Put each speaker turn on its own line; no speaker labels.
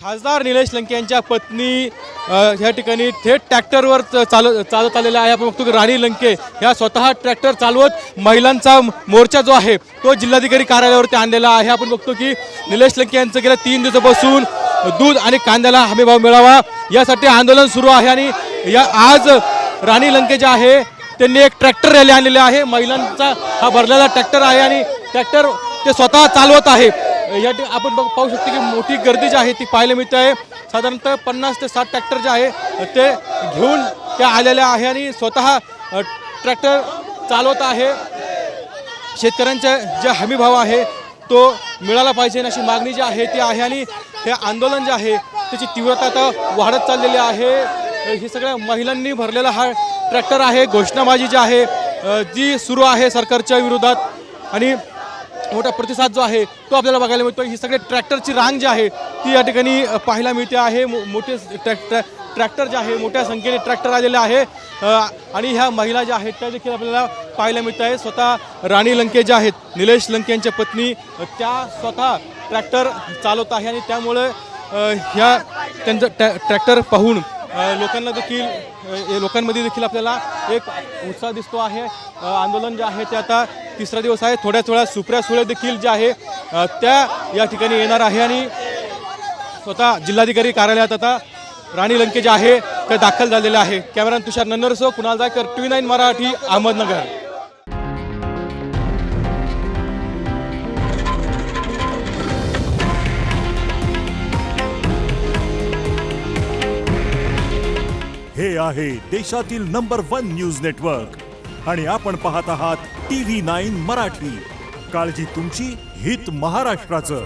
खासदार निलेश लंके यांच्या पत्नी ह्या ठिकाणी थेट ट्रॅक्टरवर चालत आलेला आहे। आपण बघतो की राणी लंके ह्या स्वतः ट्रॅक्टर चालवत महिलांचा मोर्चा जो आहे तो जिल्हाधिकारी कार्यालयावरती आणलेला आहे। आपण बघतो की निलेश लंके यांचं गेल्या 3 दिवसापासून दूध आणि कांद्याला हमीभाव मिळावा यासाठी आंदोलन सुरू आहे आणि आज राणी लंके जे आहे त्यांनी एक ट्रॅक्टर रॅली आणलेली आहे। महिलांचा हा भरलेला ट्रॅक्टर आहे आणि ट्रॅक्टर ते स्वतः चालवत आहे। या आपण पाहू शकतो की मोठी गर्दी जी आहे ती पाहायला मिळते आहे। साधारणतः 50 ते 60 ट्रॅक्टर जे आहे ते घेऊन त्या आलेल्या आहे आणि स्वतः ट्रॅक्टर चालवत आहे। शेतकऱ्यांचा जे हमीभाव आहे तो मिळाला पाहिजे अशी मागणी जी आहे ती आहे आणि हे आंदोलन जे आहे त्याची तीव्रता आता वाढत चाललेली आहे। हे सगळ्या महिलांनी भरलेला हा ट्रॅक्टर आहे। घोषणाबाजी जी आहे जी सुरू आहे सरकारच्या विरोधात आणि मोठा प्रतिसाद जो आहे तो आपल्याला बघायला मिळतो। ही सगळे ट्रॅक्टरची रांग जी आहे ती या ठिकाणी पाहायला मिळते आहे। मोठे ट्रॅक्टर जे आहे मोठ्या संख्येने ट्रॅक्टर आलेले आहे आणि ह्या महिला ज्या आहेत त्या देखील आपल्याला पाहायला मिळत आहे। स्वतः राणी लंके ज्या आहेत निलेश लंके यांच्या पत्नी त्या स्वतः ट्रॅक्टर चालवत आहे आणि त्यामुळे ह्या त्यांचं ट्रॅक्टर पाहून लोकांमध्ये देखील आपल्याला एक उत्साह दिसतो आहे। आंदोलन जे आहे ते आता 3रा दिवस आहे। थोड्याच वेळात सुप्रिया सुळे देखील जे आहे त्या या ठिकाणी येणार आहे आणि स्वतः जिल्हाधिकारी कार्यालयात आता राणी लंके जे आहे ते दाखल झालेले आहे। कॅमेरामॅन तुषार नन्नरसह कुणाल जायकर TV9 मराठी अहमदनगर।
हे आहे देशातील नंबर 1 न्यूज नेटवर्क आणि आपण पाहत आहात TV9 मराठी। काळजी तुमची, हित महाराष्ट्राचं।